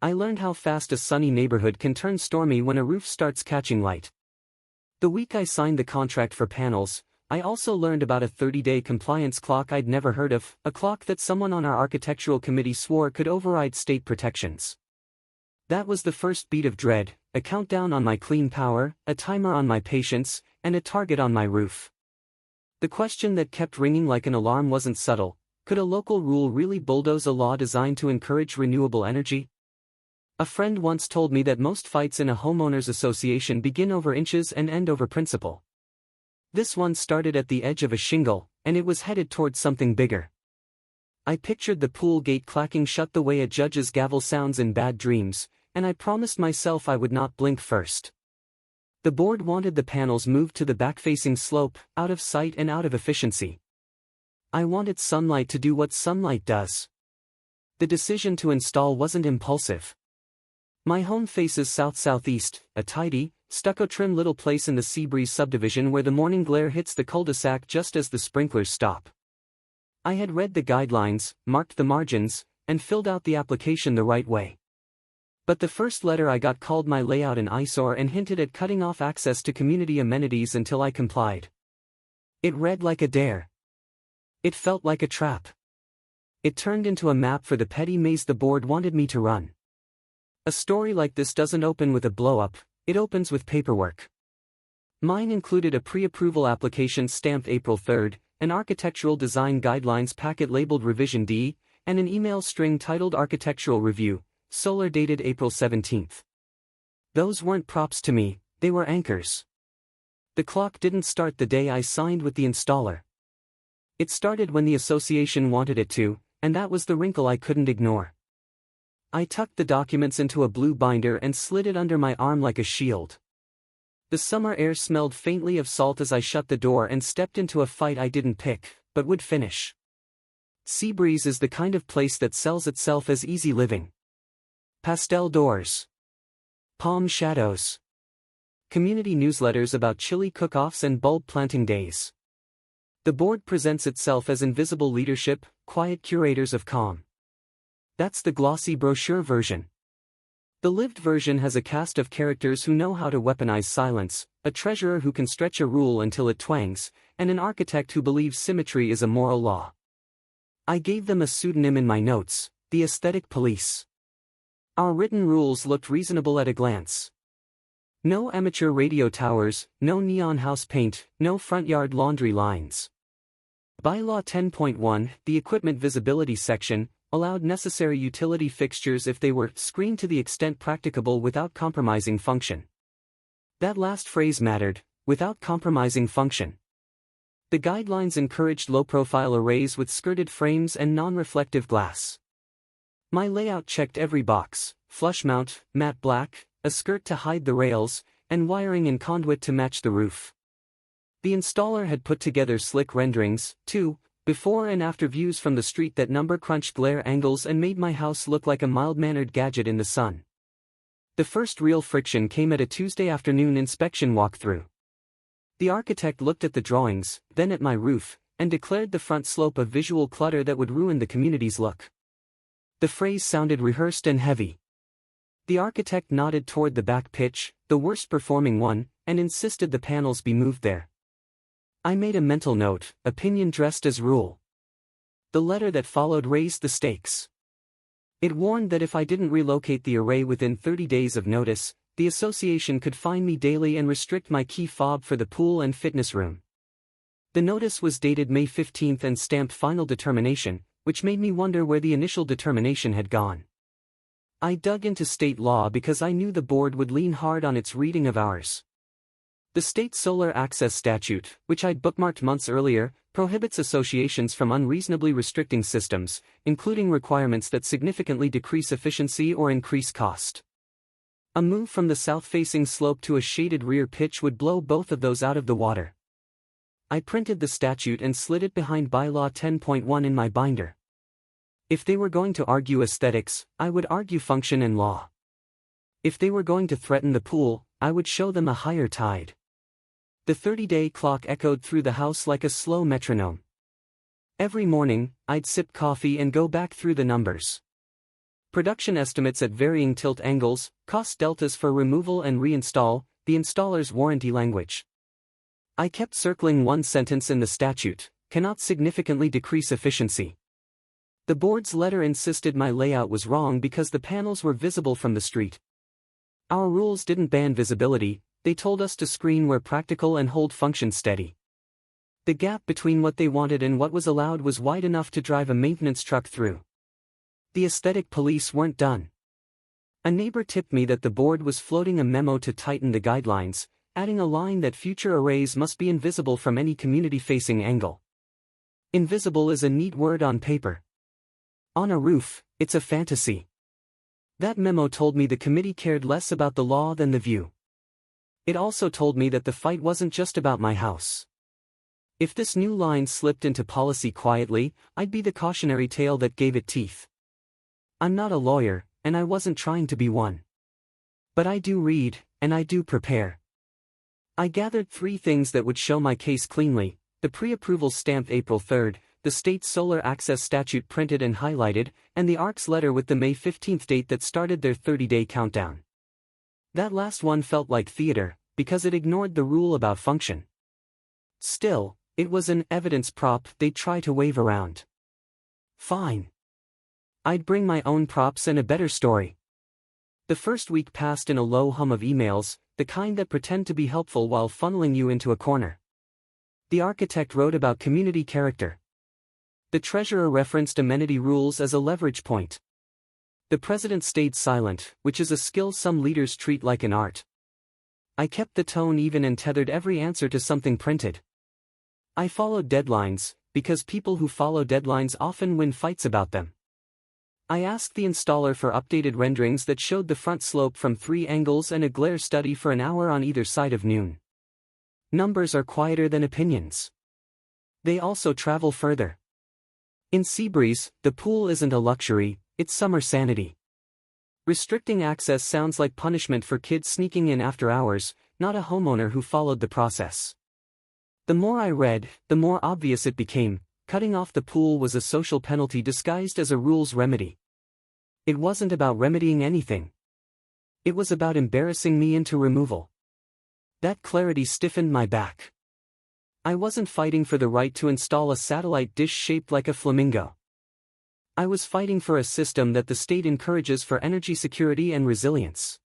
I learned how fast a sunny neighborhood can turn stormy when a roof starts catching light. The week I signed the contract for panels, I also learned about a 30-day compliance clock I'd never heard of, a clock that someone on our architectural committee swore could override state protections. That was the first beat of dread, a countdown on my clean power, a timer on my patience, and a target on my roof. The question that kept ringing like an alarm wasn't subtle: could a local rule really bulldoze a law designed to encourage renewable energy? A friend once told me that most fights in a homeowners association begin over inches and end over principle. This one started at the edge of a shingle, and it was headed towards something bigger. I pictured the pool gate clacking shut the way a judge's gavel sounds in bad dreams, and I promised myself I would not blink first. The board wanted the panels moved to the back-facing slope, out of sight and out of efficiency. I wanted sunlight to do what sunlight does. The decision to install wasn't impulsive. My home faces south-southeast, a tidy, stucco-trim little place in the Seabreeze Subdivision where the morning glare hits the cul-de-sac just as the sprinklers stop. I had read the guidelines, marked the margins, and filled out the application the right way. But the first letter I got called my layout an eyesore and hinted at cutting off access to community amenities until I complied. It read like a dare. It felt like a trap. It turned into a map for the petty maze the board wanted me to run. A story like this doesn't open with a blow-up, it opens with paperwork. Mine included a pre-approval application stamped April 3rd, an architectural design guidelines packet labeled Revision D, and an email string titled Architectural Review, Solar dated April 17th. Those weren't props to me, they were anchors. The clock didn't start the day I signed with the installer. It started when the association wanted it to, and that was the wrinkle I couldn't ignore. I tucked the documents into a blue binder and slid it under my arm like a shield. The summer air smelled faintly of salt as I shut the door and stepped into a fight I didn't pick, but would finish. Seabreeze is the kind of place that sells itself as easy living. Pastel doors. Palm shadows. Community newsletters about chili cook-offs and bulb planting days. The board presents itself as invisible leadership, quiet curators of calm. That's the glossy brochure version. The lived version has a cast of characters who know how to weaponize silence, a treasurer who can stretch a rule until it twangs, and an architect who believes symmetry is a moral law. I gave them a pseudonym in my notes, the Aesthetic Police. Our written rules looked reasonable at a glance. No amateur radio towers, no neon house paint, no front yard laundry lines. Bylaw 10.1, the Equipment Visibility section, allowed necessary utility fixtures if they were screened to the extent practicable without compromising function. That last phrase mattered, without compromising function. The guidelines encouraged low-profile arrays with skirted frames and non-reflective glass. My layout checked every box: flush mount, matte black, a skirt to hide the rails, and wiring and conduit to match the roof. The installer had put together slick renderings, too, before and after views from the street that number-crunched glare angles and made my house look like a mild-mannered gadget in the sun. The first real friction came at a Tuesday afternoon inspection walkthrough. The architect looked at the drawings, then at my roof, and declared the front slope a visual clutter that would ruin the community's look. The phrase sounded rehearsed and heavy. The architect nodded toward the back pitch, the worst-performing one, and insisted the panels be moved there. I made a mental note, opinion dressed as rule. The letter that followed raised the stakes. It warned that if I didn't relocate the array within 30 days of notice, the association could fine me daily and restrict my key fob for the pool and fitness room. The notice was dated May 15th and stamped Final Determination, which made me wonder where the initial determination had gone. I dug into state law because I knew the board would lean hard on its reading of ours. The state solar access statute, which I'd bookmarked months earlier, prohibits associations from unreasonably restricting systems, including requirements that significantly decrease efficiency or increase cost. A move from the south-facing slope to a shaded rear pitch would blow both of those out of the water. I printed the statute and slid it behind Bylaw 10.1 in my binder. If they were going to argue aesthetics, I would argue function and law. If they were going to threaten the pool, I would show them a higher tide. The 30-day clock echoed through the house like a slow metronome. Every morning, I'd sip coffee and go back through the numbers. Production estimates at varying tilt angles, cost deltas for removal and reinstall, the installer's warranty language. I kept circling one sentence in the statute, cannot significantly decrease efficiency. The board's letter insisted my layout was wrong because the panels were visible from the street. Our rules didn't ban visibility, they told us to screen where practical and hold function steady. The gap between what they wanted and what was allowed was wide enough to drive a maintenance truck through. The aesthetic police weren't done. A neighbor tipped me that the board was floating a memo to tighten the guidelines, adding a line that future arrays must be invisible from any community-facing angle. Invisible is a neat word on paper. On a roof, it's a fantasy. That memo told me the committee cared less about the law than the view. It also told me that the fight wasn't just about my house. If this new line slipped into policy quietly, I'd be the cautionary tale that gave it teeth. I'm not a lawyer, and I wasn't trying to be one. But I do read, and I do prepare. I gathered 3 things that would show my case cleanly: the pre-approval stamped April 3rd, the state solar access statute printed and highlighted, and the ARC's letter with the May 15th date that started their 30-day countdown. That last one felt like theater, because it ignored the rule about function. Still, it was an evidence prop they'd try to wave around. Fine. I'd bring my own props and a better story. The first week passed in a low hum of emails, the kind that pretend to be helpful while funneling you into a corner. The architect wrote about community character. The treasurer referenced amenity rules as a leverage point. The president stayed silent, which is a skill some leaders treat like an art. I kept the tone even and tethered every answer to something printed. I followed deadlines, because people who follow deadlines often win fights about them. I asked the installer for updated renderings that showed the front slope from 3 angles and a glare study for an hour on either side of noon. Numbers are quieter than opinions. They also travel further. In Seabreeze, the pool isn't a luxury, it's summer sanity. Restricting access sounds like punishment for kids sneaking in after hours, not a homeowner who followed the process. The more I read, the more obvious it became: cutting off the pool was a social penalty disguised as a rules remedy. It wasn't about remedying anything. It was about embarrassing me into removal. That clarity stiffened my back. I wasn't fighting for the right to install a satellite dish shaped like a flamingo. I was fighting for a system that the state encourages for energy security and resilience.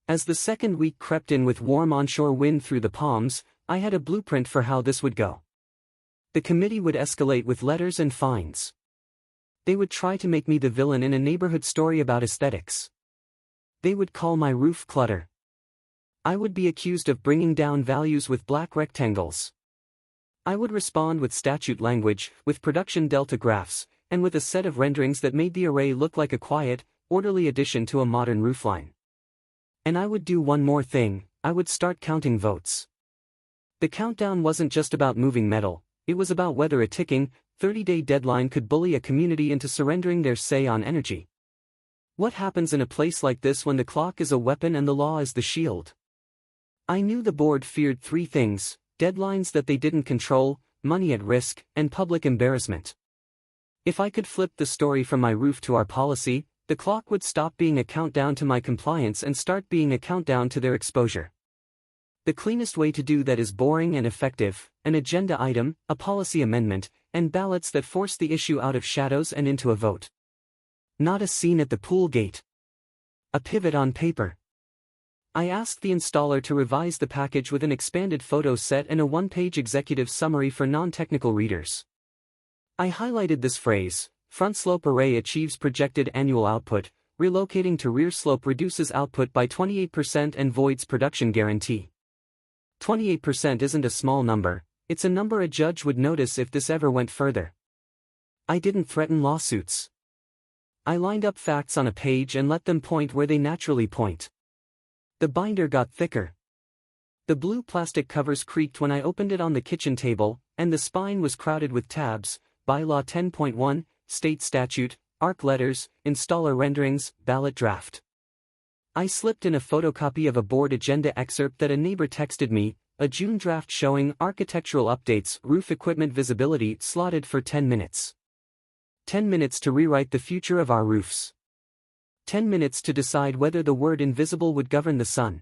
As the second week crept in with warm onshore wind through the palms, I had a blueprint for how this would go. The committee would escalate with letters and fines. They would try to make me the villain in a neighborhood story about aesthetics. They would call my roof clutter. I would be accused of bringing down values with black rectangles. I would respond with statute language, with production delta graphs, and with a set of renderings that made the array look like a quiet, orderly addition to a modern roofline. And I would do one more thing: I would start counting votes. The countdown wasn't just about moving metal, it was about whether a ticking, 30-day deadline could bully a community into surrendering their say on energy. What happens in a place like this when the clock is a weapon and the law is the shield? I knew the board feared 3 things: deadlines that they didn't control, money at risk, and public embarrassment. If I could flip the story from my roof to our policy, the clock would stop being a countdown to my compliance and start being a countdown to their exposure. The cleanest way to do that is boring and effective: an agenda item, a policy amendment, and ballots that force the issue out of shadows and into a vote. Not a scene at the pool gate. A pivot on paper. I asked the installer to revise the package with an expanded photo set and a 1-page executive summary for non-technical readers. I highlighted this phrase: front slope array achieves projected annual output, relocating to rear slope reduces output by 28% and voids production guarantee. 28% isn't a small number, it's a number a judge would notice if this ever went further. I didn't threaten lawsuits. I lined up facts on a page and let them point where they naturally point. The binder got thicker. The blue plastic covers creaked when I opened it on the kitchen table, and the spine was crowded with tabs: Bylaw 10.1, State Statute, ARC letters, installer renderings, ballot draft. I slipped in a photocopy of a board agenda excerpt that a neighbor texted me, a June draft showing architectural updates, roof equipment visibility slotted for 10 minutes. 10 minutes to rewrite the future of our roofs. 10 minutes to decide whether the word invisible would govern the sun.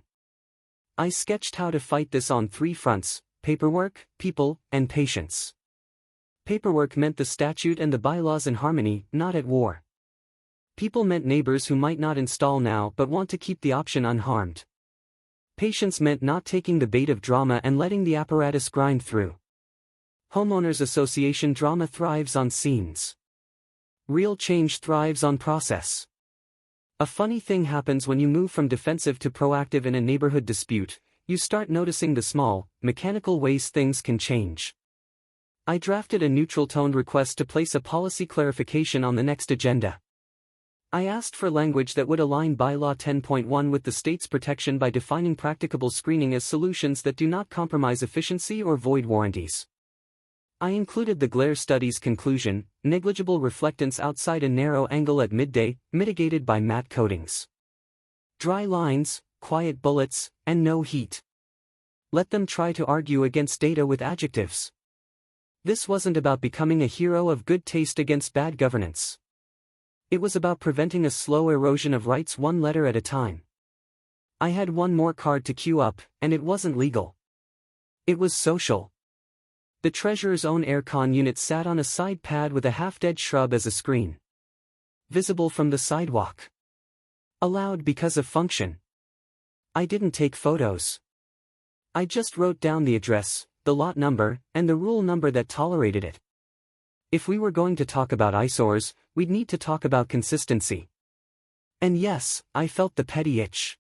I sketched how to fight this on 3 fronts: paperwork, people, and patience. Paperwork meant the statute and the bylaws in harmony, not at war. People meant neighbors who might not install now but want to keep the option unharmed. Patience meant not taking the bait of drama and letting the apparatus grind through. Homeowners Association drama thrives on scenes. Real change thrives on process. A funny thing happens when you move from defensive to proactive in a neighborhood dispute. You start noticing the small, mechanical ways things can change. I drafted a neutral-toned request to place a policy clarification on the next agenda. I asked for language that would align Bylaw 10.1 with the state's protection by defining practicable screening as solutions that do not compromise efficiency or void warranties. I included the glare study's conclusion: negligible reflectance outside a narrow angle at midday, mitigated by matte coatings. Dry lines, quiet bullets, and no heat. Let them try to argue against data with adjectives. This wasn't about becoming a hero of good taste against bad governance. It was about preventing a slow erosion of rights one letter at a time. I had one more card to queue up, and it wasn't legal. It was social. The treasurer's own aircon unit sat on a side pad with a half-dead shrub as a screen. Visible from the sidewalk. Allowed because of function. I didn't take photos. I just wrote down the address, the lot number, and the rule number that tolerated it. If we were going to talk about eyesores, we'd need to talk about consistency. And yes, I felt the petty itch.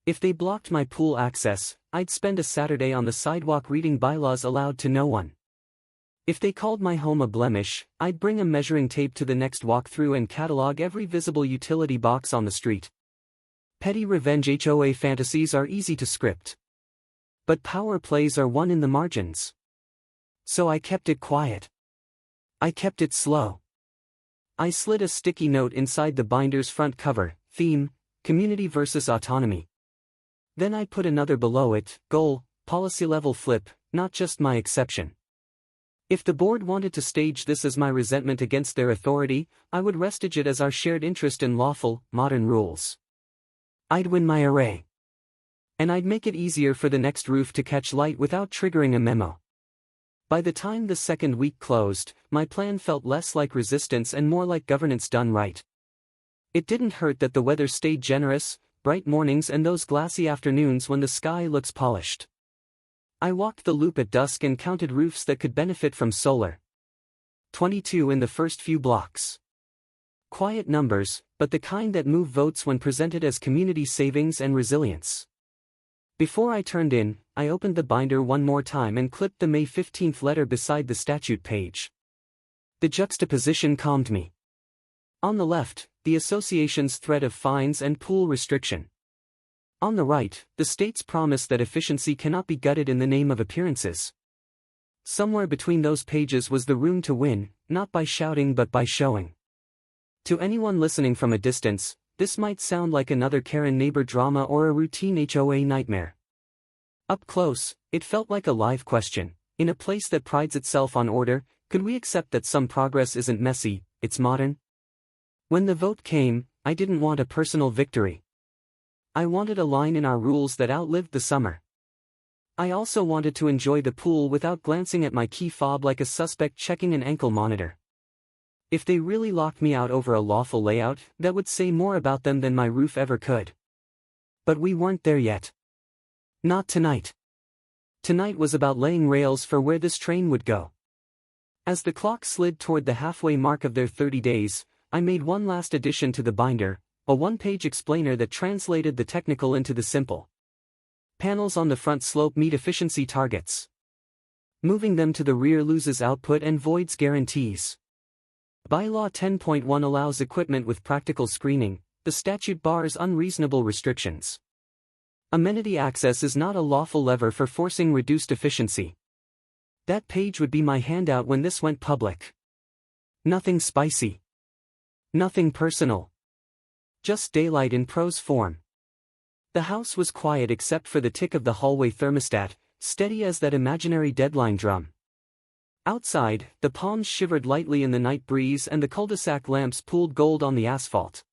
If they blocked my pool access, I'd spend a Saturday on the sidewalk reading bylaws aloud to no one. If they called my home a blemish, I'd bring a measuring tape to the next walkthrough and catalog every visible utility box on the street. Petty revenge HOA fantasies are easy to script. But power plays are won in the margins. So I kept it quiet. I kept it slow. I slid a sticky note inside the binder's front cover: theme, community versus autonomy. Then I put another below it: goal, policy level flip, not just my exception. If the board wanted to stage this as my resentment against their authority, I would restage it as our shared interest in lawful, modern rules. I'd win my array. And I'd make it easier for the next roof to catch light without triggering a memo. By the time the second week closed, my plan felt less like resistance and more like governance done right. It didn't hurt that the weather stayed generous: bright mornings and those glassy afternoons when the sky looks polished. I walked the loop at dusk and counted roofs that could benefit from solar. 22 in the first few blocks. Quiet numbers, but the kind that move votes when presented as community savings and resilience. Before I turned in, I opened the binder one more time and clipped the May 15th letter beside the statute page. The juxtaposition calmed me. On the left, the association's threat of fines and pool restriction. On the right, the state's promise that efficiency cannot be gutted in the name of appearances. Somewhere between those pages was the room to win, not by shouting but by showing. To anyone listening from a distance, this might sound like another Karen neighbor drama or a routine HOA nightmare. Up close, it felt like a live question. In a place that prides itself on order, could we accept that some progress isn't messy, it's modern? When the vote came, I didn't want a personal victory. I wanted a line in our rules that outlived the summer. I also wanted to enjoy the pool without glancing at my key fob like a suspect checking an ankle monitor. If they really locked me out over a lawful layout, that would say more about them than my roof ever could. But we weren't there yet. Not tonight. Tonight was about laying rails for where this train would go. As the clock slid toward the halfway mark of their 30 days, I made one last addition to the binder, a one-page explainer that translated the technical into the simple. Panels on the front slope meet efficiency targets. Moving them to the rear loses output and voids guarantees. Bylaw 10.1 allows equipment with practical screening, the statute bars unreasonable restrictions. Amenity access is not a lawful lever for forcing reduced efficiency. That page would be my handout when this went public. Nothing spicy. Nothing personal. Just daylight in prose form. The house was quiet except for the tick of the hallway thermostat, steady as that imaginary deadline drum. Outside, the palms shivered lightly in the night breeze and the cul-de-sac lamps pooled gold on the asphalt.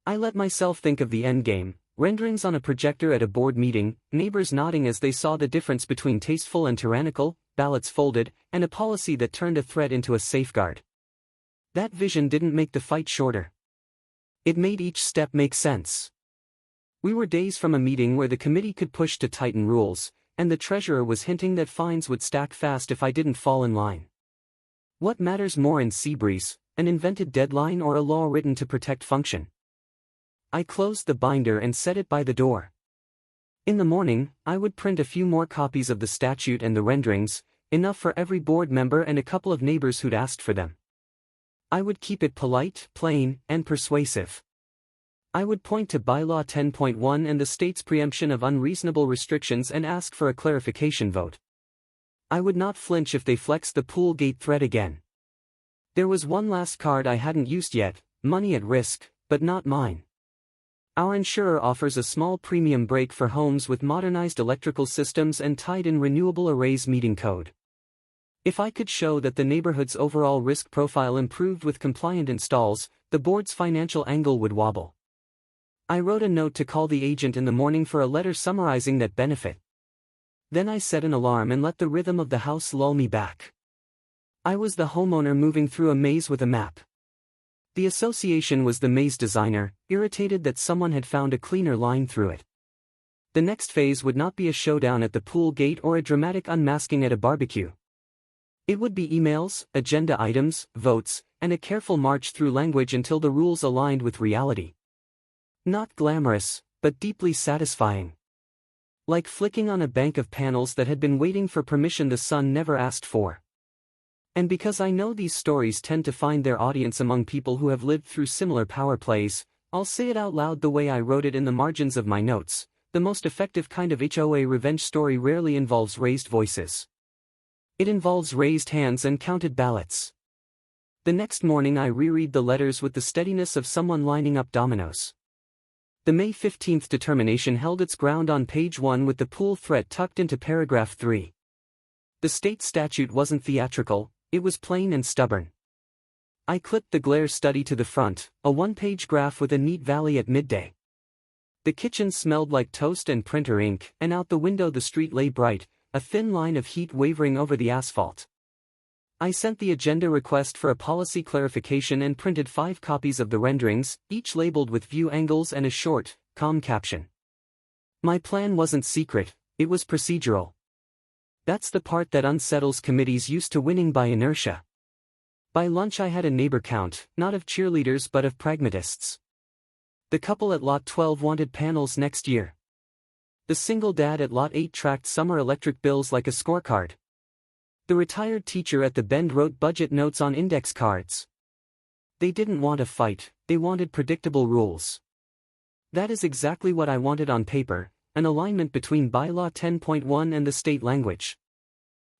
I let myself think of the endgame, renderings on a projector at a board meeting, neighbors nodding as they saw the difference between tasteful and tyrannical, ballots folded, and a policy that turned a threat into a safeguard. That vision didn't make the fight shorter. It made each step make sense. We were days from a meeting where the committee could push to tighten rules, and the treasurer was hinting that fines would stack fast if I didn't fall in line. What matters more in Seabreeze, an invented deadline or a law written to protect function? I closed the binder and set it by the door. In the morning, I would print a few more copies of the statute and the renderings, enough for every board member and a couple of neighbors who'd asked for them. I would keep it polite, plain, and persuasive. I would point to Bylaw 10.1 and the state's preemption of unreasonable restrictions and ask for a clarification vote. I would not flinch if they flexed the pool gate threat again. There was one last card I hadn't used yet, money at risk, but not mine. Our insurer offers a small premium break for homes with modernized electrical systems and tied-in renewable arrays meeting code. If I could show that the neighborhood's overall risk profile improved with compliant installs, the board's financial angle would wobble. I wrote a note to call the agent in the morning for a letter summarizing that benefit. Then I set an alarm and let the rhythm of the house lull me back. I was the homeowner moving through a maze with a map. The association was the maze designer, irritated that someone had found a cleaner line through it. The next phase would not be a showdown at the pool gate or a dramatic unmasking at a barbecue. It would be emails, agenda items, votes, and a careful march through language until the rules aligned with reality. Not glamorous, but deeply satisfying. Like flicking on a bank of panels that had been waiting for permission the sun never asked for. And because I know these stories tend to find their audience among people who have lived through similar power plays, I'll say it out loud the way I wrote it in the margins of my notes. The most effective kind of HOA revenge story rarely involves raised voices. It involves raised hands and counted ballots. The next morning I reread the letters with the steadiness of someone lining up dominoes. The May 15th determination held its ground on page 1 with the pool threat tucked into paragraph 3. The state statute wasn't theatrical, it was plain and stubborn. I clipped the glare study to the front, a one-page graph with a neat valley at midday. The kitchen smelled like toast and printer ink, and out the window the street lay bright, a thin line of heat wavering over the asphalt. I sent the agenda request for a policy clarification and printed 5 copies of the renderings, each labeled with view angles and a short, calm caption. My plan wasn't secret, it was procedural. That's the part that unsettles committees used to winning by inertia. By lunch I had a neighbor count, not of cheerleaders but of pragmatists. The couple at Lot 12 wanted panels next year. The single dad at Lot 8 tracked summer electric bills like a scorecard. The retired teacher at the Bend wrote budget notes on index cards. They didn't want a fight, they wanted predictable rules. That is exactly what I wanted on paper, an alignment between Bylaw 10.1 and the state language.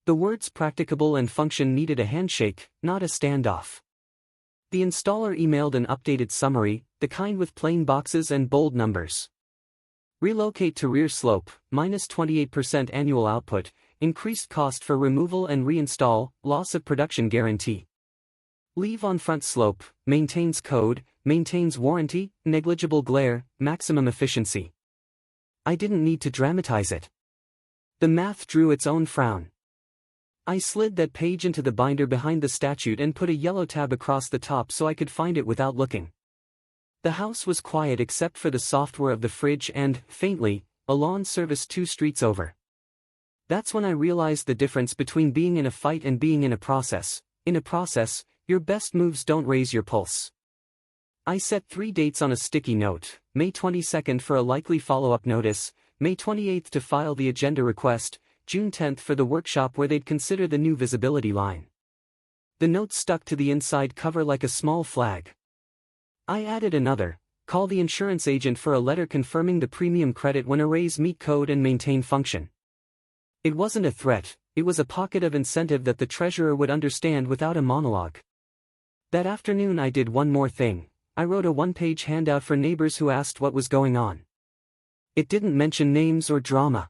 The words practicable and function needed a handshake, not a standoff. The installer emailed an updated summary, the kind with plain boxes and bold numbers. Relocate to rear slope, minus 28% annual output, increased cost for removal and reinstall, loss of production guarantee. Leave on front slope, maintains code, maintains warranty, negligible glare, maximum efficiency. I didn't need to dramatize it. The math drew its own frown. I slid that page into the binder behind the statute and put a yellow tab across the top so I could find it without looking. The house was quiet except for the software of the fridge and, faintly, a lawn service 2 streets over. That's when I realized the difference between being in a fight and being in a process. In a process, your best moves don't raise your pulse. I set 3 dates on a sticky note, May 22nd for a likely follow-up notice, May 28th to file the agenda request, June 10th for the workshop where they'd consider the new visibility line. The note stuck to the inside cover like a small flag. I added another, call the insurance agent for a letter confirming the premium credit when arrays meet code and maintain function. It wasn't a threat, it was a pocket of incentive that the treasurer would understand without a monologue. That afternoon I did one more thing. I wrote a 1-page handout for neighbors who asked what was going on. It didn't mention names or drama.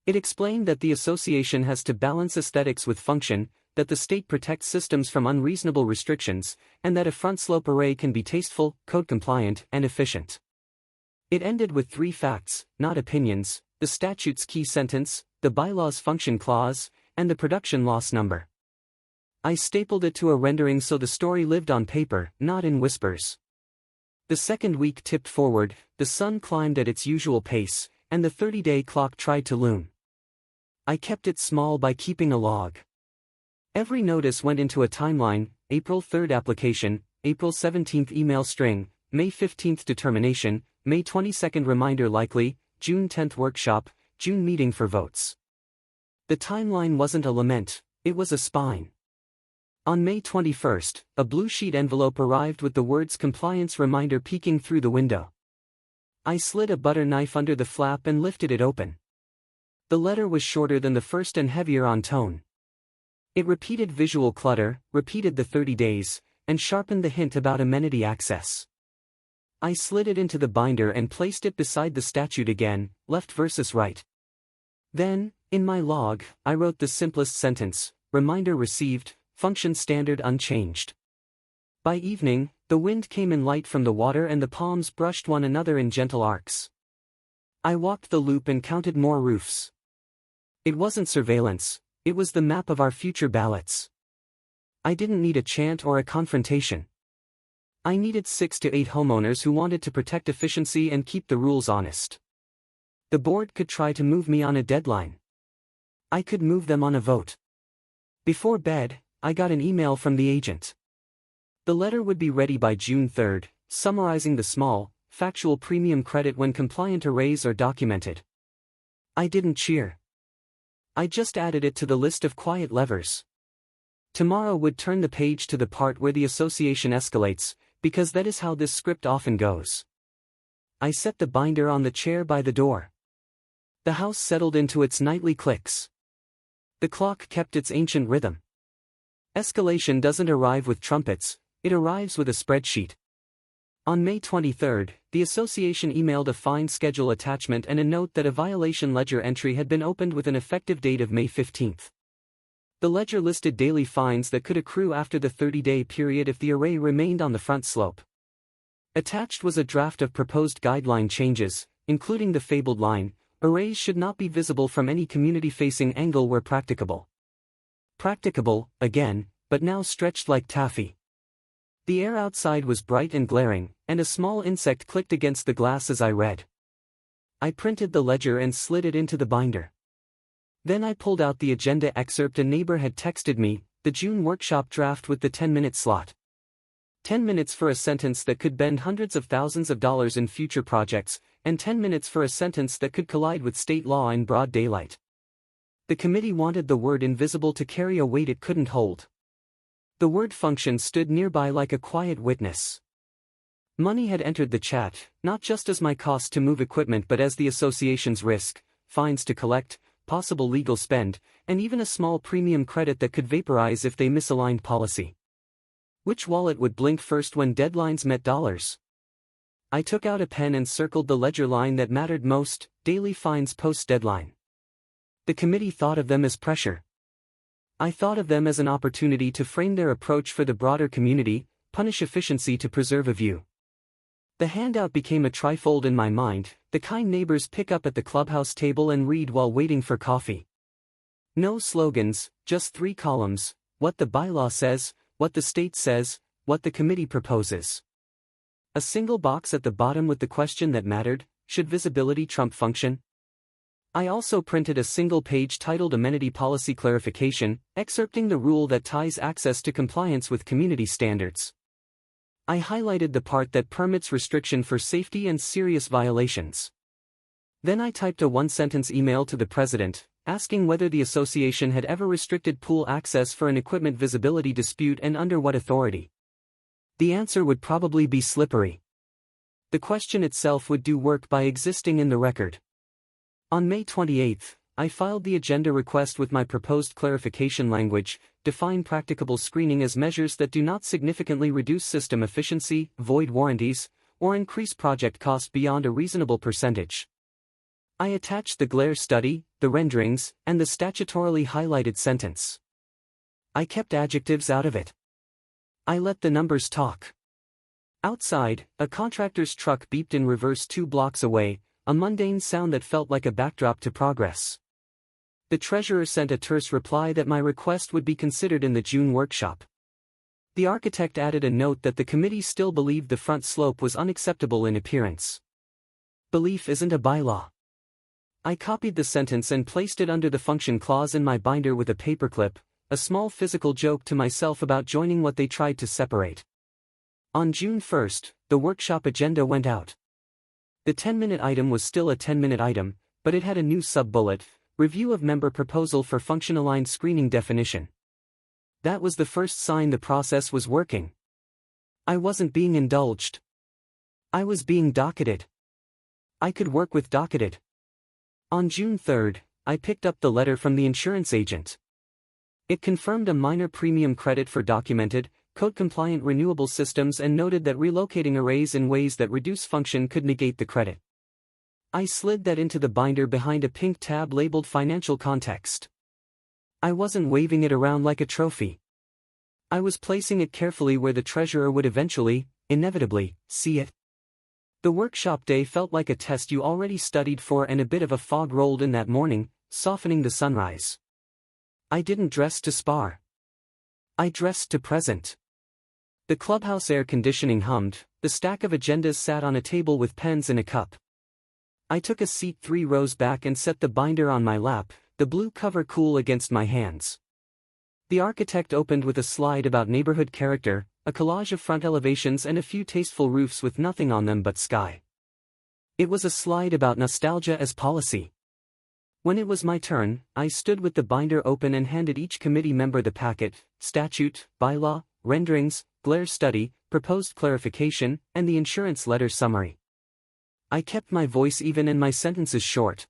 It explained that the association has to balance aesthetics with function, that the state protects systems from unreasonable restrictions, and that a front-slope array can be tasteful, code-compliant, and efficient. It ended with 3 facts, not opinions: the statute's key sentence, the bylaw's function clause, and the production loss number. I stapled it to a rendering so the story lived on paper, not in whispers. The second week tipped forward, the sun climbed at its usual pace, and the 30-day clock tried to loom. I kept it small by keeping a log. Every notice went into a timeline: April 3rd application, April 17th email string, May 15th determination, May 22nd reminder likely, June 10th workshop, June meeting for votes. The timeline wasn't a lament, it was a spine. On May 21st, a blue sheet envelope arrived with the words compliance reminder peeking through the window. I slid a butter knife under the flap and lifted it open. The letter was shorter than the first and heavier on tone. It repeated visual clutter, repeated the 30 days, and sharpened the hint about amenity access. I slid it into the binder and placed it beside the statute again, left versus right. Then, in my log, I wrote the simplest sentence: reminder received, function standard unchanged. By evening, the wind came in light from the water and the palms brushed one another in gentle arcs. I walked the loop and counted more roofs. It wasn't surveillance, it was the map of our future ballots. I didn't need a chant or a confrontation. I needed 6 to 8 homeowners who wanted to protect efficiency and keep the rules honest. The board could try to move me on a deadline. I could move them on a vote. Before bed, I got an email from the agent. The letter would be ready by June 3rd, summarizing the small, factual premium credit when compliant arrays are documented. I didn't cheer. I just added it to the list of quiet levers. Tomorrow would turn the page to the part where the association escalates, because that is how this script often goes. I set the binder on the chair by the door. The house settled into its nightly clicks. The clock kept its ancient rhythm. Escalation doesn't arrive with trumpets, it arrives with a spreadsheet. On May 23rd, the association emailed a fine schedule attachment and a note that a violation ledger entry had been opened with an effective date of May 15th. The ledger listed daily fines that could accrue after the 30-day period if the array remained on the front slope. Attached was a draft of proposed guideline changes, including the fabled line: arrays should not be visible from any community-facing angle where practicable. Practicable, again, but now stretched like taffy. The air outside was bright and glaring, and a small insect clicked against the glass as I read. I printed the ledger and slid it into the binder. Then I pulled out the agenda excerpt a neighbor had texted me, the June workshop draft with the 10-minute slot. 10 minutes for a sentence that could bend hundreds of thousands of dollars in future projects, and 10 minutes for a sentence that could collide with state law in broad daylight. The committee wanted the word invisible to carry a weight it couldn't hold. The word function stood nearby like a quiet witness. Money had entered the chat, not just as my cost to move equipment but as the association's risk, fines to collect, possible legal spend, and even a small premium credit that could vaporize if they misaligned policy. Which wallet would blink first when deadlines met dollars? I took out a pen and circled the ledger line that mattered most: daily fines post-deadline. The committee thought of them as pressure. I thought of them as an opportunity to frame their approach for the broader community, punish efficiency to preserve a view. The handout became a trifold in my mind, the kind neighbors pick up at the clubhouse table and read while waiting for coffee. No slogans, just 3 columns: what the bylaw says, what the state says, what the committee proposes. A single box at the bottom with the question that mattered: should visibility trump function? I also printed a single page titled Amenity Policy Clarification, excerpting the rule that ties access to compliance with community standards. I highlighted the part that permits restriction for safety and serious violations. Then I typed a 1-sentence email to the president, asking whether the association had ever restricted pool access for an equipment visibility dispute and under what authority. The answer would probably be slippery. The question itself would do work by existing in the record. On May 28, I filed the agenda request with my proposed clarification language: define practicable screening as measures that do not significantly reduce system efficiency, void warranties, or increase project cost beyond a reasonable percentage. I attached the glare study, the renderings, and the statutorily highlighted sentence. I kept adjectives out of it. I let the numbers talk. Outside, a contractor's truck beeped in reverse 2 blocks away, a mundane sound that felt like a backdrop to progress. The treasurer sent a terse reply that my request would be considered in the June workshop. The architect added a note that the committee still believed the front slope was unacceptable in appearance. Belief isn't a bylaw. I copied the sentence and placed it under the function clause in my binder with a paperclip, a small physical joke to myself about joining what they tried to separate. On June 1st, the workshop agenda went out. The 10-minute item was still a 10-minute item, but it had a new sub-bullet, review of member proposal for function-aligned screening definition. That was the first sign the process was working. I wasn't being indulged. I was being docketed. I could work with docketed. On June 3rd, I picked up the letter from the insurance agent. It confirmed a minor premium credit for documented, code-compliant renewable systems and noted that relocating arrays in ways that reduce function could negate the credit. I slid that into the binder behind a pink tab labeled Financial Context. I wasn't waving it around like a trophy. I was placing it carefully where the treasurer would eventually, inevitably, see it. The workshop day felt like a test you already studied for, and a bit of a fog rolled in that morning, softening the sunrise. I didn't dress to spar. I dressed to present. The clubhouse air conditioning hummed, the stack of agendas sat on a table with pens in a cup. I took a seat 3 rows back and set the binder on my lap, the blue cover cool against my hands. The architect opened with a slide about neighborhood character, a collage of front elevations and a few tasteful roofs with nothing on them but sky. It was a slide about nostalgia as policy. When it was my turn, I stood with the binder open and handed each committee member the packet: statute, bylaw, renderings, glare study, proposed clarification, and the insurance letter summary. I kept my voice even and my sentences short.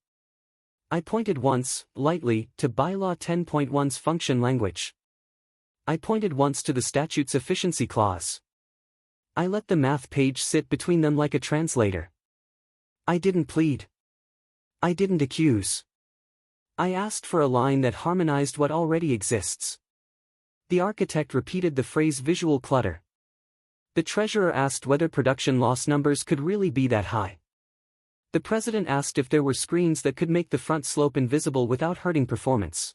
I pointed once, lightly, to Bylaw 10.1's function language. I pointed once to the statute's efficiency clause. I let the math page sit between them like a translator. I didn't plead. I didn't accuse. I asked for a line that harmonized what already exists. The architect repeated the phrase visual clutter. The treasurer asked whether production loss numbers could really be that high. The president asked if there were screens that could make the front slope invisible without hurting performance.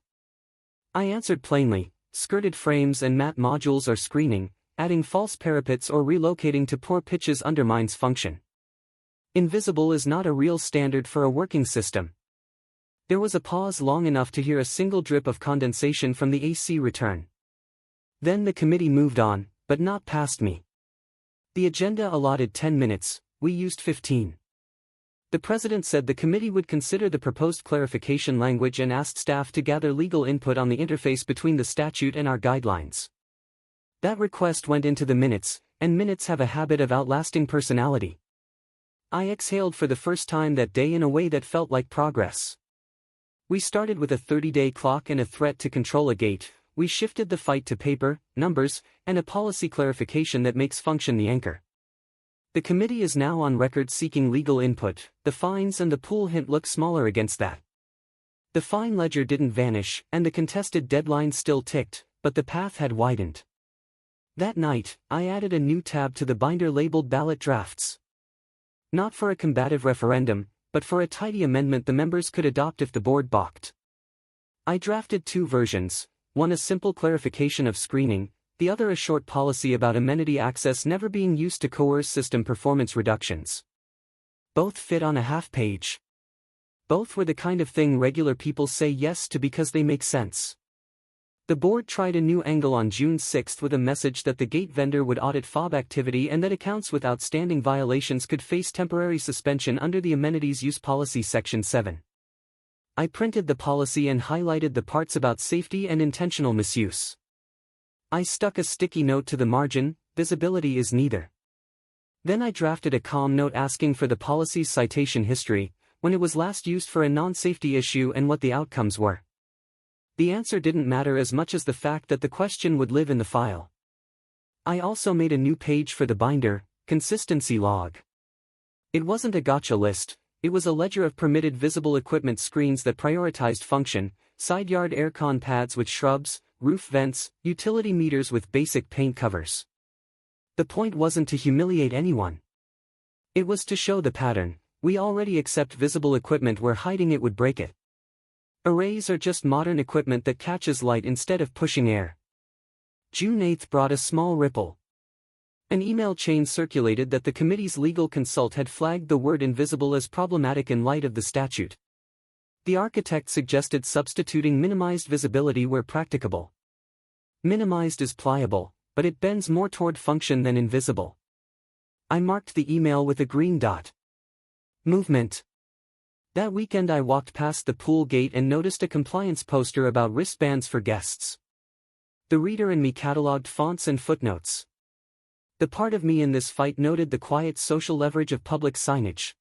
I answered plainly: skirted frames and mat modules are screening, adding false parapets or relocating to poor pitches undermines function. Invisible is not a real standard for a working system. There was a pause long enough to hear a single drip of condensation from the AC return. Then the committee moved on, but not past me. The agenda allotted 10 minutes, we used 15. The president said the committee would consider the proposed clarification language and asked staff to gather legal input on the interface between the statute and our guidelines. That request went into the minutes, and minutes have a habit of outlasting personality. I exhaled for the first time that day in a way that felt like progress. We started with a 30-day clock and a threat to control a gate. We shifted the fight to paper, numbers, and a policy clarification that makes function the anchor. The committee is now on record seeking legal input. The fines and the pool hint look smaller against that. The fine ledger didn't vanish, and the contested deadline still ticked, but the path had widened. That night, I added a new tab to the binder labeled ballot drafts. Not for a combative referendum, but for a tidy amendment the members could adopt if the board balked. I drafted 2 versions, one a simple clarification of screening, the other a short policy about amenity access never being used to coerce system performance reductions. Both fit on a half-page. Both were the kind of thing regular people say yes to because they make sense. The board tried a new angle on June 6 with a message that the gate vendor would audit fob activity and that accounts with outstanding violations could face temporary suspension under the Amenities Use Policy Section 7. I printed the policy and highlighted the parts about safety and intentional misuse. I stuck a sticky note to the margin: visibility is neither. Then I drafted a calm note asking for the policy's citation history, when it was last used for a non-safety issue and what the outcomes were. The answer didn't matter as much as the fact that the question would live in the file. I also made a new page for the binder: consistency log. It wasn't a gotcha list, it was a ledger of permitted visible equipment screens that prioritized function: side yard aircon pads with shrubs, roof vents, utility meters with basic paint covers. The point wasn't to humiliate anyone. It was to show the pattern. We already accept visible equipment where hiding it would break it. Arrays are just modern equipment that catches light instead of pushing air. June 8 brought a small ripple. An email chain circulated that the committee's legal consult had flagged the word invisible as problematic in light of the statute. The architect suggested substituting minimized visibility where practicable. Minimized is pliable, but it bends more toward function than invisible. I marked the email with a green dot. Movement. That weekend I walked past the pool gate and noticed a compliance poster about wristbands for guests. The reader in me cataloged fonts and footnotes. The part of me in this fight noted the quiet social leverage of public signage.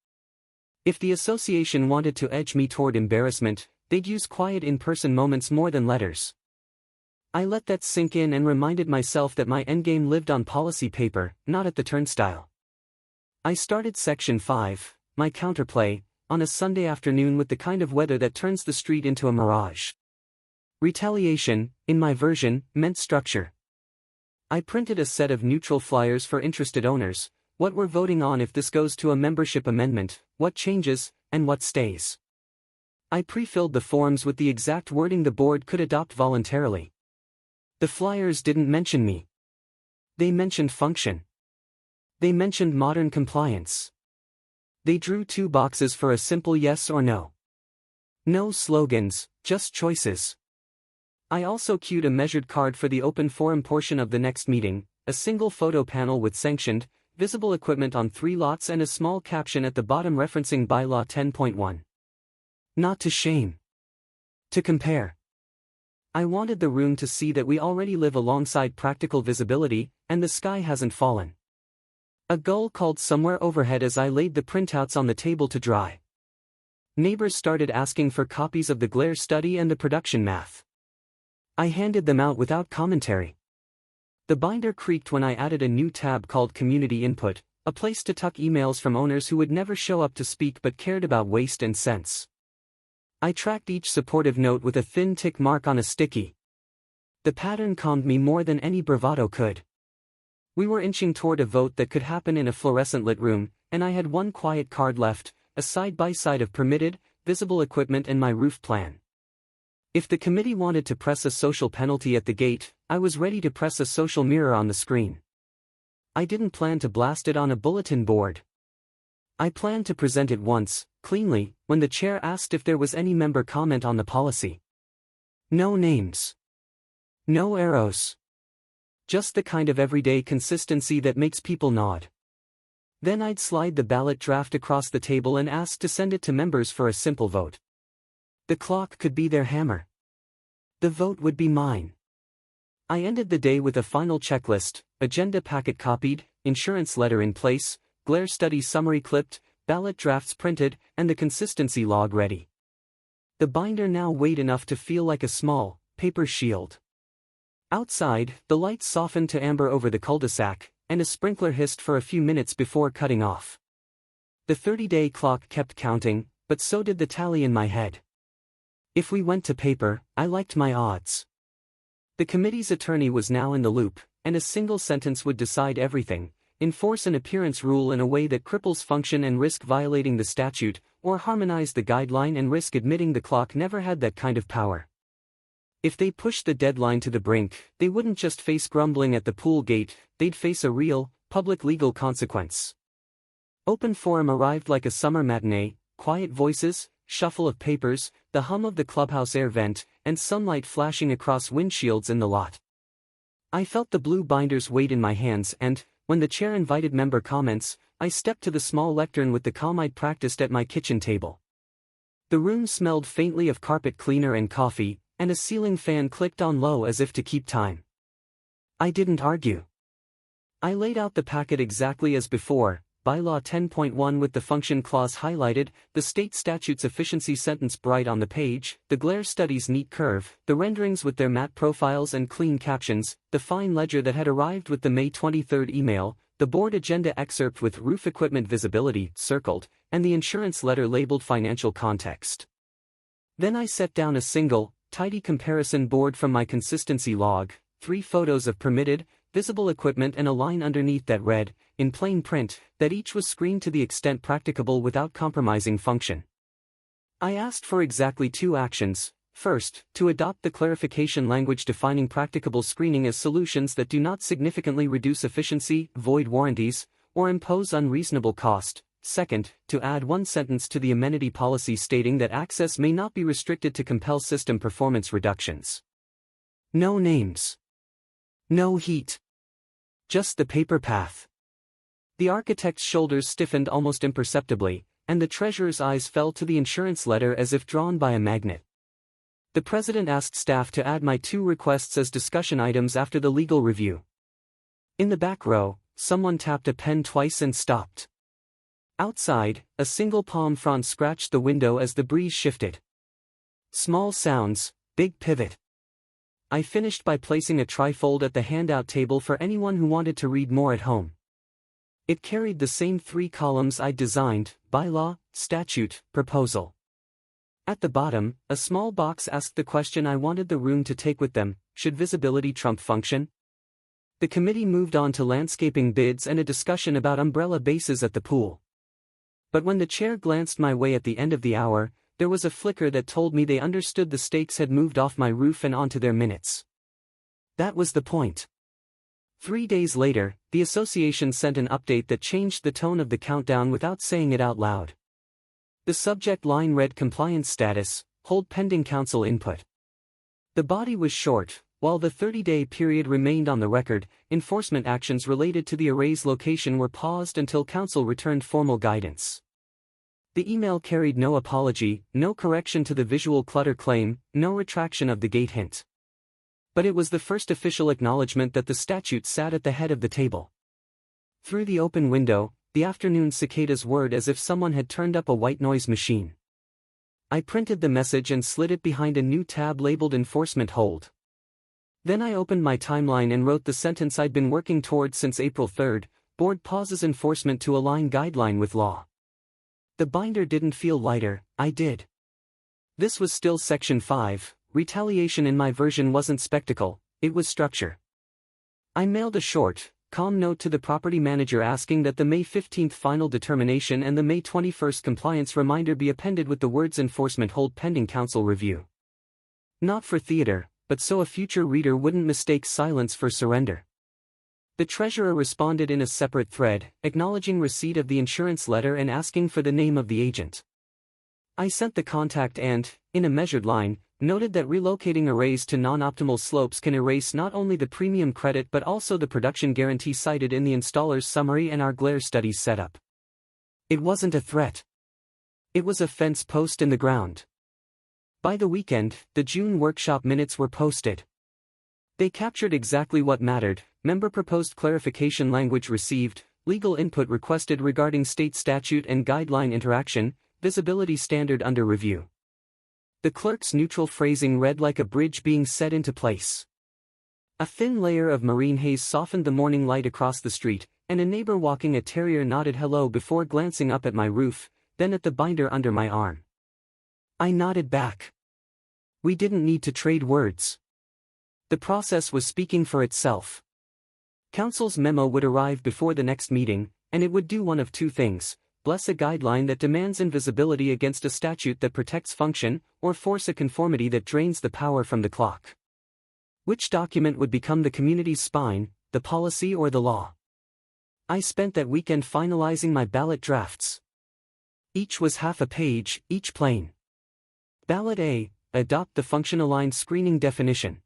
If the association wanted to edge me toward embarrassment, they'd use quiet in-person moments more than letters. I let that sink in and reminded myself that my endgame lived on policy paper, not at the turnstile. I started Section 5, my counterplay, on a Sunday afternoon with the kind of weather that turns the street into a mirage. Retaliation, in my version, meant structure. I printed a set of neutral flyers for interested owners, what we're voting on if this goes to a membership amendment, what changes, and what stays. I pre-filled the forms with the exact wording the board could adopt voluntarily. The flyers didn't mention me. They mentioned function. They mentioned modern compliance. They drew 2 boxes for a simple yes or no. No slogans, just choices. I also cued a measured card for the open forum portion of the next meeting, a single photo panel with sanctioned, visible equipment on 3 lots and a small caption at the bottom referencing Bylaw 10.1. Not to shame. To compare. I wanted the room to see that we already live alongside practical visibility, and the sky hasn't fallen. A gull called somewhere overhead as I laid the printouts on the table to dry. Neighbors started asking for copies of the glare study and the production math. I handed them out without commentary. The binder creaked when I added a new tab called Community Input, a place to tuck emails from owners who would never show up to speak but cared about waste and sense. I tracked each supportive note with a thin tick mark on a sticky. The pattern calmed me more than any bravado could. We were inching toward a vote that could happen in a fluorescent lit room, and I had one quiet card left, a side-by-side of permitted, visible equipment and my roof plan. If the committee wanted to press a social penalty at the gate, I was ready to press a social mirror on the screen. I didn't plan to blast it on a bulletin board. I planned to present it once, cleanly, when the chair asked if there was any member comment on the policy. No names. No arrows. Just the kind of everyday consistency that makes people nod. Then I'd slide the ballot draft across the table and ask to send it to members for a simple vote. The clock could be their hammer. The vote would be mine. I ended the day with a final checklist, agenda packet copied, insurance letter in place, glare study summary clipped, ballot drafts printed, and the consistency log ready. The binder now weighed enough to feel like a small, paper shield. Outside, the lights softened to amber over the cul-de-sac, and a sprinkler hissed for a few minutes before cutting off. The 30-day clock kept counting, but so did the tally in my head. If we went to paper, I liked my odds. The committee's attorney was now in the loop, and a single sentence would decide everything: enforce an appearance rule in a way that cripples function and risk violating the statute, or harmonize the guideline and risk admitting the clock never had that kind of power. If they pushed the deadline to the brink, they wouldn't just face grumbling at the pool gate, they'd face a real, public legal consequence. Open forum arrived like a summer matinee, quiet voices, shuffle of papers, the hum of the clubhouse air vent, and sunlight flashing across windshields in the lot. I felt the blue binder's weight in my hands and, when the chair invited member comments, I stepped to the small lectern with the calm I'd practiced at my kitchen table. The room smelled faintly of carpet cleaner and coffee, and a ceiling fan clicked on low as if to keep time. I didn't argue. I laid out the packet exactly as before, Bylaw 10.1 with the function clause highlighted, the state statute's efficiency sentence bright on the page, the glare study's neat curve, the renderings with their matte profiles and clean captions, the fine ledger that had arrived with the May 23 email, the board agenda excerpt with roof equipment visibility circled, and the insurance letter labeled financial context. Then I set down a single, tidy comparison board from my consistency log, 3 photos of permitted, visible equipment and a line underneath that read, in plain print, that each was screened to the extent practicable without compromising function. I asked for exactly 2 actions. First, to adopt the clarification language defining practicable screening as solutions that do not significantly reduce efficiency, void warranties, or impose unreasonable cost. Second, to add 1 sentence to the amenity policy stating that access may not be restricted to compel system performance reductions. No names. No heat. Just the paper path. The architect's shoulders stiffened almost imperceptibly, and the treasurer's eyes fell to the insurance letter as if drawn by a magnet. The president asked staff to add my 2 requests as discussion items after the legal review. In the back row, someone tapped a pen twice and stopped. Outside, a single palm frond scratched the window as the breeze shifted. Small sounds, big pivot. I finished by placing a trifold at the handout table for anyone who wanted to read more at home. It carried the same 3 columns I'd designed: bylaw, statute, proposal. At the bottom, a small box asked the question I wanted the room to take with them: should visibility trump function? The committee moved on to landscaping bids and a discussion about umbrella bases at the pool. But when the chair glanced my way at the end of the hour, there was a flicker that told me they understood the stakes had moved off my roof and onto their minutes. That was the point. 3 days later, the association sent an update that changed the tone of the countdown without saying it out loud. The subject line read compliance status, hold pending council input. The body was short. While the 30-day period remained on the record, enforcement actions related to the array's location were paused until council returned formal guidance. The email carried no apology, no correction to the visual clutter claim, no retraction of the gate hint. But it was the first official acknowledgement that the statute sat at the head of the table. Through the open window, the afternoon cicadas whirred as if someone had turned up a white noise machine. I printed the message and slid it behind a new tab labeled Enforcement Hold. Then I opened my timeline and wrote the sentence I'd been working toward since April 3rd, board pauses enforcement to align guideline with law. The binder didn't feel lighter, I did. This was still Section 5, retaliation in my version wasn't spectacle, it was structure. I mailed a short, calm note to the property manager asking that the May 15th final determination and the May 21st compliance reminder be appended with the words enforcement hold pending council review. Not for theater, but so a future reader wouldn't mistake silence for surrender. The treasurer responded in a separate thread, acknowledging receipt of the insurance letter and asking for the name of the agent. I sent the contact and, in a measured line, noted that relocating arrays to non-optimal slopes can erase not only the premium credit but also the production guarantee cited in the installer's summary and our glare studies setup. It wasn't a threat. It was a fence post in the ground. By the weekend, the June workshop minutes were posted. They captured exactly what mattered: member proposed clarification language received, legal input requested regarding state statute and guideline interaction, visibility standard under review. The clerk's neutral phrasing read like a bridge being set into place. A thin layer of marine haze softened the morning light across the street, and a neighbor walking a terrier nodded hello before glancing up at my roof, then at the binder under my arm. I nodded back. We didn't need to trade words. The process was speaking for itself. Council's memo would arrive before the next meeting, and it would do one of 2 things: bless a guideline that demands invisibility against a statute that protects function, or force a conformity that drains the power from the clock. Which document would become the community's spine, the policy or the law? I spent that weekend finalizing my ballot drafts. Each was half a page, each plain. Ballot A, adopt the function-aligned screening definition.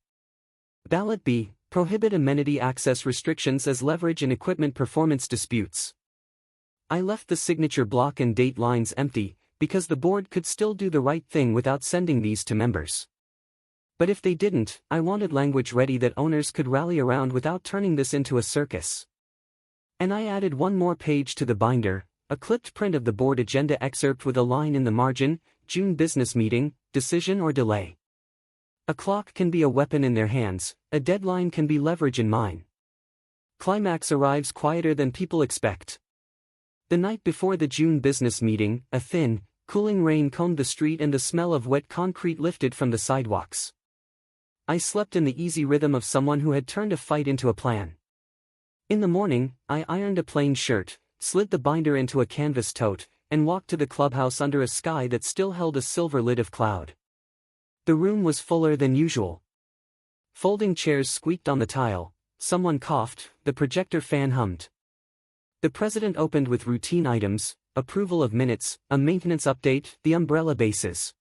Ballot B, prohibit amenity access restrictions as leverage in equipment performance disputes. I left the signature block and date lines empty, because the board could still do the right thing without sending these to members. But if they didn't, I wanted language ready that owners could rally around without turning this into a circus. And I added one more page to the binder, a clipped print of the board agenda excerpt with a line in the margin: June business meeting, decision or delay. A clock can be a weapon in their hands, a deadline can be leverage in mine. Climax arrives quieter than people expect. The night before the June business meeting, a thin, cooling rain combed the street and the smell of wet concrete lifted from the sidewalks. I slept in the easy rhythm of someone who had turned a fight into a plan. In the morning, I ironed a plain shirt, slid the binder into a canvas tote, and walked to the clubhouse under a sky that still held a silver lid of cloud. The room was fuller than usual. Folding chairs squeaked on the tile, someone coughed, the projector fan hummed. The president opened with routine items, approval of minutes, a maintenance update, the umbrella bases.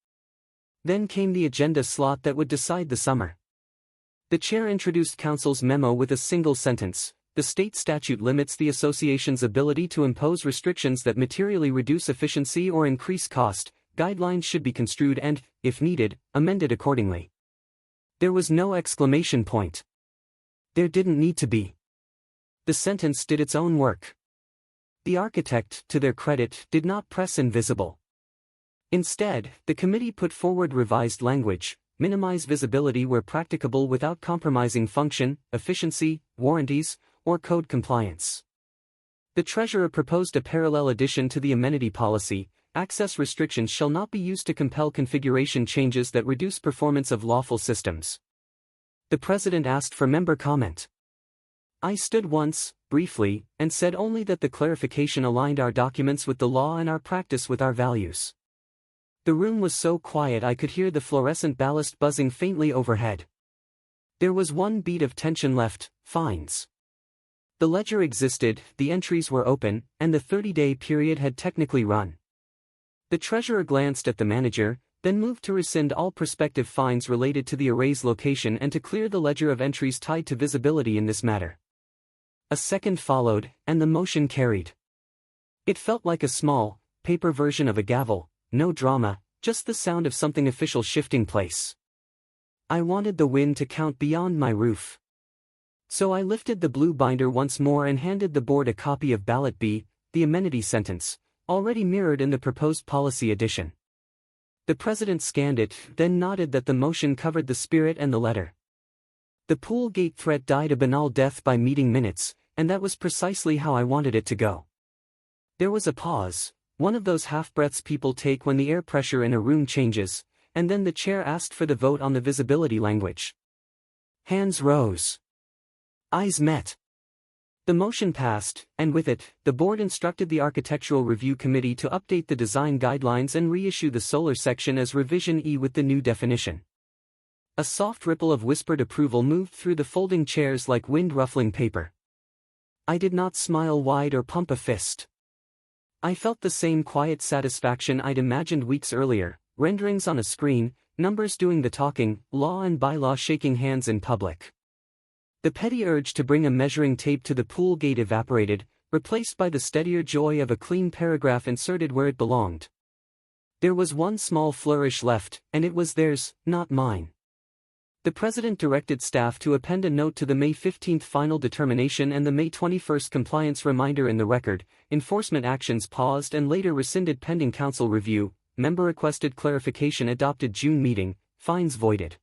Then came the agenda slot that would decide the summer. The chair introduced council's memo with a single sentence: the state statute limits the association's ability to impose restrictions that materially reduce efficiency or increase cost. Guidelines should be construed and, if needed, amended accordingly. There was no exclamation point. There didn't need to be. The sentence did its own work. The architect, to their credit, did not press invisible. Instead, the committee put forward revised language: minimize visibility where practicable without compromising function, efficiency, warranties, or code compliance. The treasurer proposed a parallel addition to the amenity policy: access restrictions shall not be used to compel configuration changes that reduce performance of lawful systems. The president asked for member comment. I stood once, briefly, and said only that the clarification aligned our documents with the law and our practice with our values. The room was so quiet I could hear the fluorescent ballast buzzing faintly overhead. There was one beat of tension left: fines. The ledger existed, the entries were open, and the 30-day period had technically run. The treasurer glanced at the manager, then moved to rescind all prospective fines related to the array's location and to clear the ledger of entries tied to visibility in this matter. A second followed, and the motion carried. It felt like a small, paper version of a gavel: no drama, just the sound of something official shifting place. I wanted the wind to count beyond my roof. So I lifted the blue binder once more and handed the board a copy of Ballot B, the amenity sentence, already mirrored in the proposed policy addition. The president scanned it, then nodded that the motion covered the spirit and the letter. The pool gate threat died a banal death by meeting minutes, and that was precisely how I wanted it to go. There was a pause, one of those half-breaths people take when the air pressure in a room changes, and then the chair asked for the vote on the visibility language. Hands rose. Eyes met. The motion passed, and with it, the board instructed the Architectural Review Committee to update the design guidelines and reissue the solar section as Revision E with the new definition. A soft ripple of whispered approval moved through the folding chairs like wind-ruffling paper. I did not smile wide or pump a fist. I felt the same quiet satisfaction I'd imagined weeks earlier: renderings on a screen, numbers doing the talking, law and bylaw shaking hands in public. The petty urge to bring a measuring tape to the pool gate evaporated, replaced by the steadier joy of a clean paragraph inserted where it belonged. There was one small flourish left, and it was theirs, not mine. The president directed staff to append a note to the May 15 final determination and the May 21 compliance reminder in the record: enforcement actions paused and later rescinded pending council review, member requested clarification adopted June meeting, fines voided.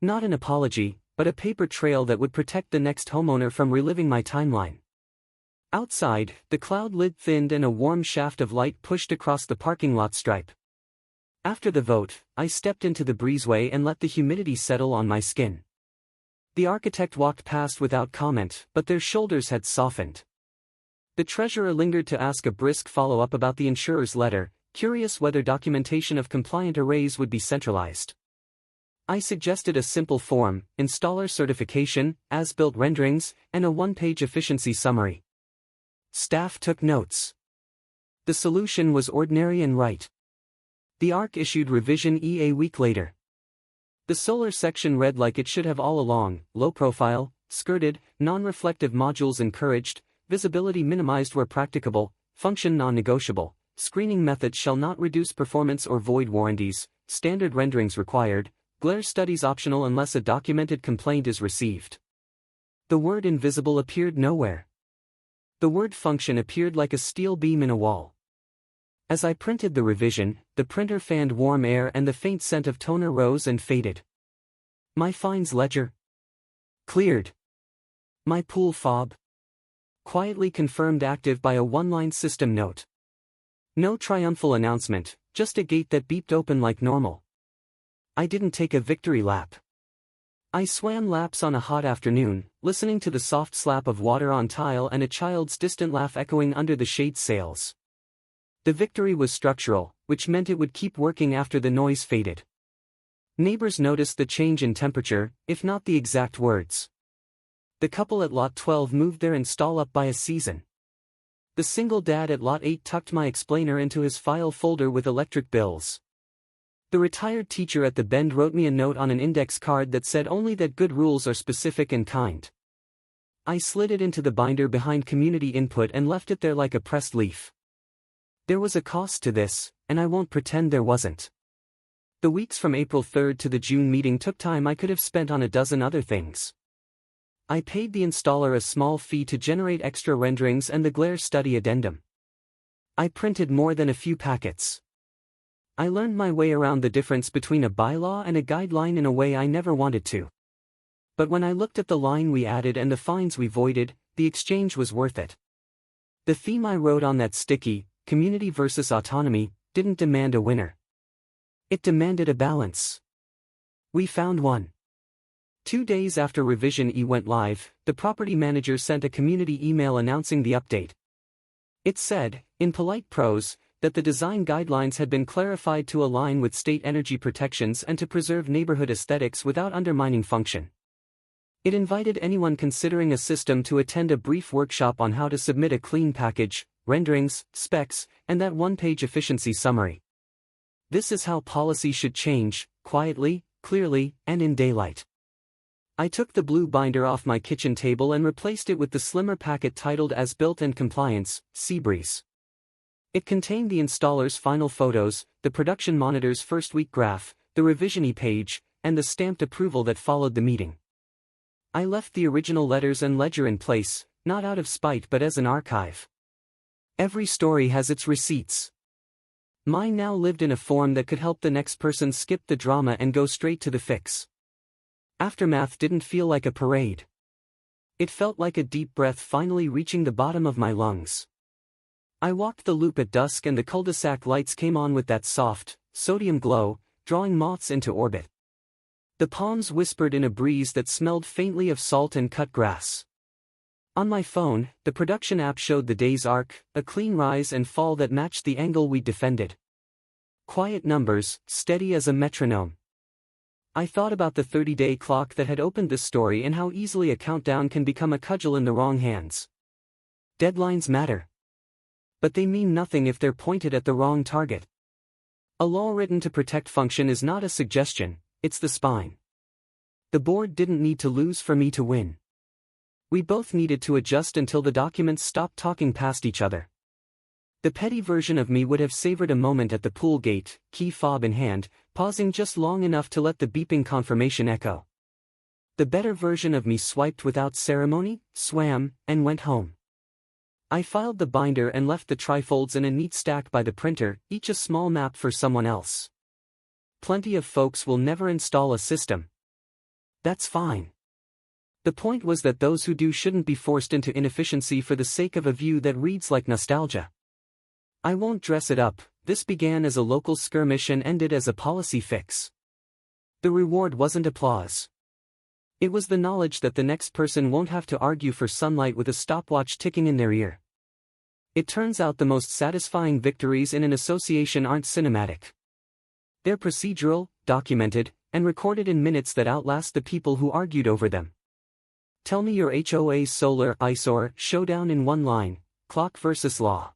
Not an apology, but a paper trail that would protect the next homeowner from reliving my timeline. Outside, the cloud lid thinned and a warm shaft of light pushed across the parking lot stripe. After the vote, I stepped into the breezeway and let the humidity settle on my skin. The architect walked past without comment, but their shoulders had softened. The treasurer lingered to ask a brisk follow-up about the insurer's letter, curious whether documentation of compliant arrays would be centralized. I suggested a simple form: installer certification, as-built renderings, and a one-page efficiency summary. Staff took notes. The solution was ordinary and right. The ARC issued Revision E a week later. The solar section read like it should have all along: low profile, skirted, non-reflective modules encouraged, visibility minimized where practicable, function non-negotiable, screening methods shall not reduce performance or void warranties, standard renderings required, glare studies optional unless a documented complaint is received. The word invisible appeared nowhere. The word function appeared like a steel beam in a wall. As I printed the revision, the printer fanned warm air and the faint scent of toner rose and faded. My fines ledger? Cleared. My pool fob? Quietly confirmed active by a one-line system note. No triumphal announcement, just a gate that beeped open like normal. I didn't take a victory lap. I swam laps on a hot afternoon, listening to the soft slap of water on tile and a child's distant laugh echoing under the shade sails. The victory was structural, which meant it would keep working after the noise faded. Neighbors noticed the change in temperature, if not the exact words. The couple at Lot 12 moved their install up by a season. The single dad at Lot 8 tucked my explainer into his file folder with electric bills. The retired teacher at the Bend wrote me a note on an index card that said only that good rules are specific and kind. I slid it into the binder behind community input and left it there like a pressed leaf. There was a cost to this, and I won't pretend there wasn't. The weeks from April 3rd to the June meeting took time I could have spent on a dozen other things. I paid the installer a small fee to generate extra renderings and the glare study addendum. I printed more than a few packets. I learned my way around the difference between a bylaw and a guideline in a way I never wanted to. But when I looked at the line we added and the fines we voided, the exchange was worth it. The theme I wrote on that sticky, community versus autonomy, didn't demand a winner. It demanded a balance. We found one. 2 days after Revision E went live, the property manager sent a community email announcing the update. It said, in polite prose, that the design guidelines had been clarified to align with state energy protections and to preserve neighborhood aesthetics without undermining function. It invited anyone considering a system to attend a brief workshop on how to submit a clean package, renderings, specs, and that one-page efficiency summary. This is how policy should change, quietly, clearly, and in daylight. I took the blue binder off my kitchen table and replaced it with the slimmer packet titled As Built and Compliance, Seabreeze. It contained the installer's final photos, the production monitor's first-week graph, the revision page, and the stamped approval that followed the meeting. I left the original letters and ledger in place, not out of spite but as an archive. Every story has its receipts. Mine now lived in a form that could help the next person skip the drama and go straight to the fix. Aftermath didn't feel like a parade. It felt like a deep breath finally reaching the bottom of my lungs. I walked the loop at dusk and the cul-de-sac lights came on with that soft, sodium glow, drawing moths into orbit. The palms whispered in a breeze that smelled faintly of salt and cut grass. On my phone, the production app showed the day's arc, a clean rise and fall that matched the angle we'd defended. Quiet numbers, steady as a metronome. I thought about the 30-day clock that had opened this story and how easily a countdown can become a cudgel in the wrong hands. Deadlines matter. But they mean nothing if they're pointed at the wrong target. A law written to protect function is not a suggestion, it's the spine. The board didn't need to lose for me to win. We both needed to adjust until the documents stopped talking past each other. The petty version of me would have savored a moment at the pool gate, key fob in hand, pausing just long enough to let the beeping confirmation echo. The better version of me swiped without ceremony, swam, and went home. I filed the binder and left the trifolds in a neat stack by the printer, each a small map for someone else. Plenty of folks will never install a system. That's fine. The point was that those who do shouldn't be forced into inefficiency for the sake of a view that reads like nostalgia. I won't dress it up, this began as a local skirmish and ended as a policy fix. The reward wasn't applause. It was the knowledge that the next person won't have to argue for sunlight with a stopwatch ticking in their ear. It turns out the most satisfying victories in an association aren't cinematic. They're procedural, documented, and recorded in minutes that outlast the people who argued over them. Tell me your HOA solar Eyesore showdown in one line: clock versus law.